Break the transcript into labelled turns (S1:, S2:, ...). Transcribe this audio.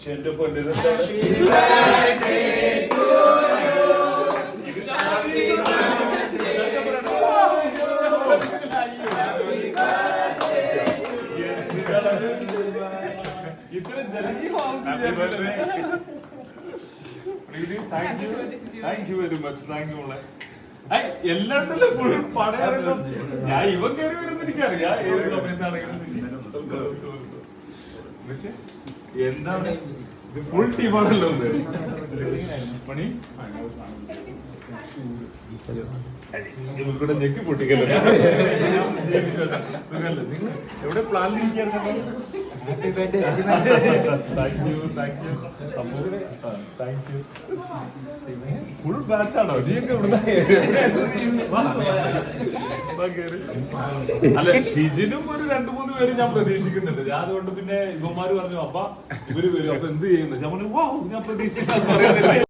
S1: എന്റെ പൊന്നിതെന്താണ്? ഇത്രയും thank you very much. Thank you മോളെ. എല്ലാണ്ടല്ലോ എപ്പോഴും പറയാറുണ്ടോ? ഞാൻ ഇവൻ കയറി വരുന്ന എനിക്കറിയാം ഏത് സമയത്താണെങ്കിലും. എന്താണ് ഫുൾ ടീമാണല്ലോ പണി. ഇവരുടെ ഞെക്കി പൊട്ടിക്കല്ലോ. നിങ്ങൾ എവിടെ പ്ലാൻ ഇരിക്കാറുണ്ടോ? ഫുൾ ബാച്ചാണോ നീയൊക്കെ ഇവിടെ? അല്ല ഷിജിനും ഒരു 2-3 പേര് ഞാൻ പ്രതീക്ഷിക്കുന്നുണ്ട്. ഞാൻ അതുകൊണ്ട് പിന്നെ ഇവന്മാര് പറഞ്ഞു അപ്പ ഇവര് വരും, അപ്പൊ എന്ത് ചെയ്യുന്നു? ഞാൻ പറഞ്ഞു വാ ഞാൻ പ്രതീക്ഷിക്കാൻ